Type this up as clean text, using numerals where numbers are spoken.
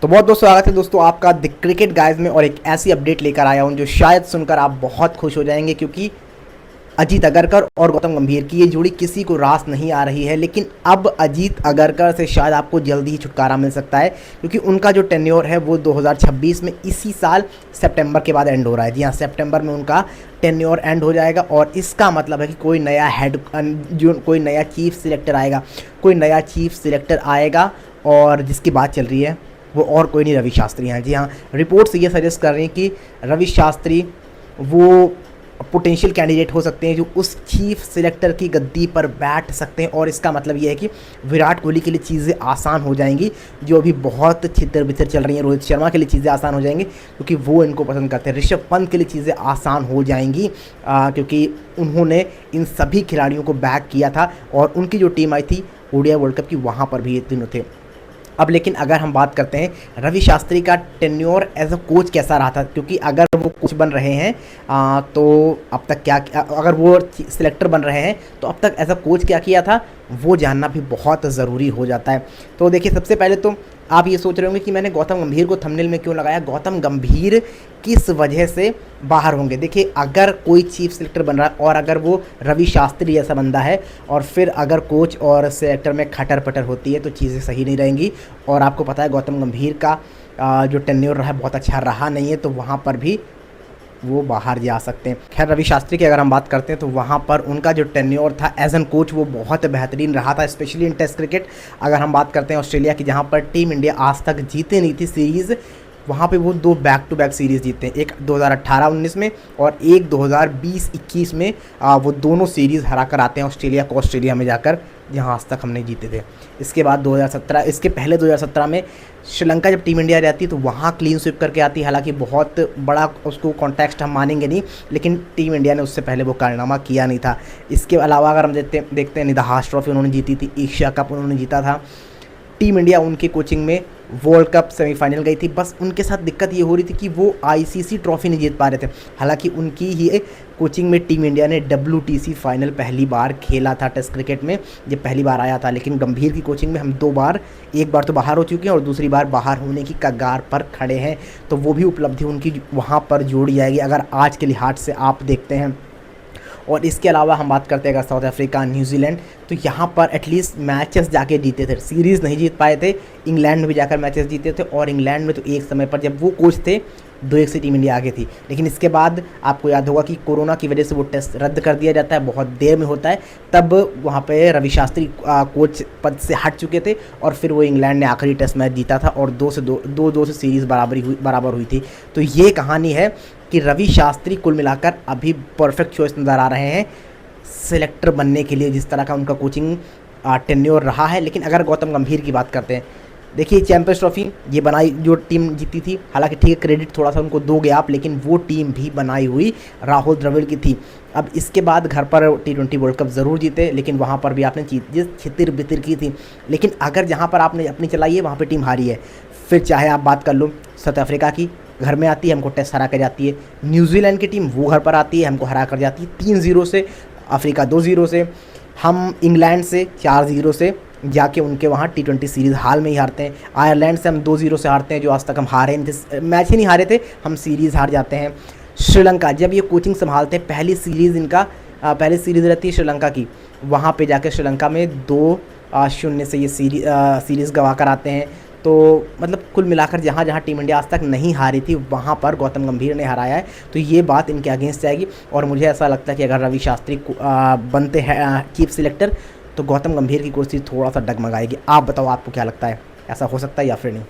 तो बहुत बहुत स्वागत है दोस्तों आपका द क्रिकेट गाइज में। और एक ऐसी अपडेट लेकर आया हूं जो शायद सुनकर आप बहुत खुश हो जाएंगे, क्योंकि अजीत अगरकर और गौतम गंभीर की ये जोड़ी किसी को रास नहीं आ रही है। लेकिन अब अजीत अगरकर से शायद आपको जल्दी ही छुटकारा मिल सकता है, क्योंकि उनका जो टेन्योर है वो 2026 में इसी साल सितंबर के बाद एंड हो रहा है। जी हाँ, सितंबर में उनका टेन्योर एंड हो जाएगा। और इसका मतलब है कि कोई नया कोई नया चीफ सिलेक्टर आएगा और जिसकी बात चल रही है वो और कोई नहीं, रवि शास्त्री हैं। जी हाँ, रिपोर्ट्स ये सजेस्ट कर रही हैं कि रवि शास्त्री वो पोटेंशियल कैंडिडेट हो सकते हैं जो उस चीफ सिलेक्टर की गद्दी पर बैठ सकते हैं। और इसका मतलब ये है कि विराट कोहली के लिए चीज़ें आसान हो जाएंगी, जो अभी बहुत छितर बितर चल रही हैं। रोहित शर्मा के लिए चीज़ें आसान हो जाएंगी क्योंकि वो इनको पसंद करते हैं। ऋषभ पंत के लिए चीज़ें आसान हो जाएंगी क्योंकि उन्होंने इन सभी खिलाड़ियों को बैक किया था और उनकी जो टीम आई थी ओडीआई वर्ल्ड कप की, वहाँ पर भी ये तीनों थे। अब लेकिन अगर हम बात करते हैं रवि शास्त्री का टेन्योर एज अ कोच कैसा रहा था, क्योंकि अगर वो कोच बन रहे हैं तो अब तक क्या, अगर वो सिलेक्टर बन रहे हैं तो अब तक एज अ कोच क्या किया था वो जानना भी बहुत ज़रूरी हो जाता है। तो देखिए, सबसे पहले तो आप ये सोच रहे होंगे कि मैंने गौतम गंभीर को थंबनेल में क्यों लगाया, गौतम गंभीर किस वजह से बाहर होंगे। देखिए, अगर कोई चीफ सिलेक्टर बन रहा है और अगर वो रवि शास्त्री जैसा बंदा है और फिर अगर कोच और सिलेक्टर में खटर पटर होती है तो चीज़ें सही नहीं रहेंगी। और आपको पता है गौतम गंभीर का जो टेन्योर रहा बहुत अच्छा रहा नहीं है, तो वहाँ पर भी वो बाहर जा सकते हैं। खैर, रवि शास्त्री की अगर हम बात करते हैं तो वहाँ पर उनका जो टेन्योर था एज एन कोच वो बहुत बेहतरीन रहा था, स्पेशली इन टेस्ट क्रिकेट। अगर हम बात करते हैं ऑस्ट्रेलिया की, जहाँ पर टीम इंडिया आज तक जीते नहीं थी सीरीज़, वहाँ पे वो 2 बैक टू बैक सीरीज़ जीते हैं, एक 2018-19 में और एक 2020-21 में। वो दोनों सीरीज़ हरा कर आते हैं ऑस्ट्रेलिया को, ऑस्ट्रेलिया में जाकर, जहाँ आज तक हमने जीते थे। इसके बाद 2017, इसके पहले 2017 में श्रीलंका जब टीम इंडिया रहती है तो वहाँ क्लीन स्वीप करके आती है। हालांकि बहुत बड़ा उसको कॉन्टेक्स्ट हम मानेंगे नहीं, लेकिन टीम इंडिया ने उससे पहले वो कारनामा किया नहीं था। इसके अलावा अगर हम देखते हैं निदाहास ट्रॉफी उन्होंने जीती थी, एशिया कप उन्होंने जीता था। टीम इंडिया उनकी कोचिंग में वर्ल्ड कप सेमीफाइनल गई थी। बस उनके साथ दिक्कत ये हो रही थी कि वो आईसीसी ट्रॉफी नहीं जीत पा रहे थे। हालांकि उनकी ही कोचिंग में टीम इंडिया ने WTC फाइनल पहली बार खेला था टेस्ट क्रिकेट में, जब पहली बार आया था। लेकिन गंभीर की कोचिंग में हम 2 बार, एक बार तो बाहर हो चुके हैं और दूसरी बार बाहर होने की कगार पर खड़े हैं। तो वो भी उपलब्धि उनकी वहाँ पर जोड़ी जाएगी अगर आज के लिहाज से आप देखते हैं। और इसके अलावा हम बात करते हैं अगर साउथ अफ्रीका, न्यूजीलैंड, तो यहाँ पर एटलीस्ट मैचेस जाके जीते थे, सीरीज़ नहीं जीत पाए थे। इंग्लैंड में भी जाकर मैचेस जीते थे और इंग्लैंड में तो एक समय पर जब वो कोच थे 2-1 से टीम इंडिया आगे थी। लेकिन इसके बाद आपको याद होगा कि कोरोना की वजह से वो टेस्ट रद्द कर दिया जाता है, बहुत देर में होता है। तब वहाँ पे रवि शास्त्री कोच पद से हट चुके थे और फिर वो इंग्लैंड ने आखिरी टेस्ट मैच जीता था और 2-2 से सीरीज़ बराबर हुई थी। तो ये कहानी है कि रवि शास्त्री कुल मिलाकर अभी परफेक्ट चॉइस नज़र आ रहे हैं सिलेक्टर बनने के लिए, जिस तरह का उनका कोचिंग टेन्योर रहा है। लेकिन अगर गौतम गंभीर की बात करते हैं, देखिए चैंपियंस ट्रॉफी ये बनाई जो टीम जीती थी, हालांकि ठीक है क्रेडिट थोड़ा सा उनको दोगे आप, लेकिन वो टीम भी बनाई हुई राहुल द्रविड़ की थी। अब इसके बाद घर पर T20 वर्ल्ड कप ज़रूर जीते, लेकिन वहाँ पर भी आपने चीज़ें छितिर बितिर की थी। लेकिन अगर जहाँ पर आपने अपनी चलाई है वहाँ पर टीम हारी है, फिर चाहे आप बात कर लो साउथ अफ्रीका की, घर में आती है हमको टेस्ट हरा कर जाती है। न्यूजीलैंड की टीम वो घर पर आती है हमको हरा कर जाती है 3-0 से, अफ्रीका 2-0 से। हम इंग्लैंड से 4-0 से जाके उनके वहाँ T20 सीरीज़ हाल में ही हारते हैं। आयरलैंड से हम 2-0 से हारते हैं, जो आज तक हम हारे नहीं थे, मैच ही नहीं हारे थे, हम सीरीज़ हार जाते हैं। श्रीलंका जब ये कोचिंग संभालते हैं, पहली सीरीज़ रहती है श्रीलंका की, वहाँ पे जाके श्रीलंका में 2-0 से ये सीरीज़ गवा कर आते हैं। तो मतलब कुल मिलाकर जहाँ जहाँ टीम इंडिया आज तक नहीं हारी थी वहाँ पर गौतम गंभीर ने हराया है। तो ये बात इनके अगेंस्ट जाएगी और मुझे ऐसा लगता है कि अगर रवि शास्त्री बनते हैं चीफ सिलेक्टर तो गौतम गंभीर की कुर्सी थोड़ा सा डगमगाएगी। आप बताओ आपको क्या लगता है, ऐसा हो सकता है या फिर नहीं?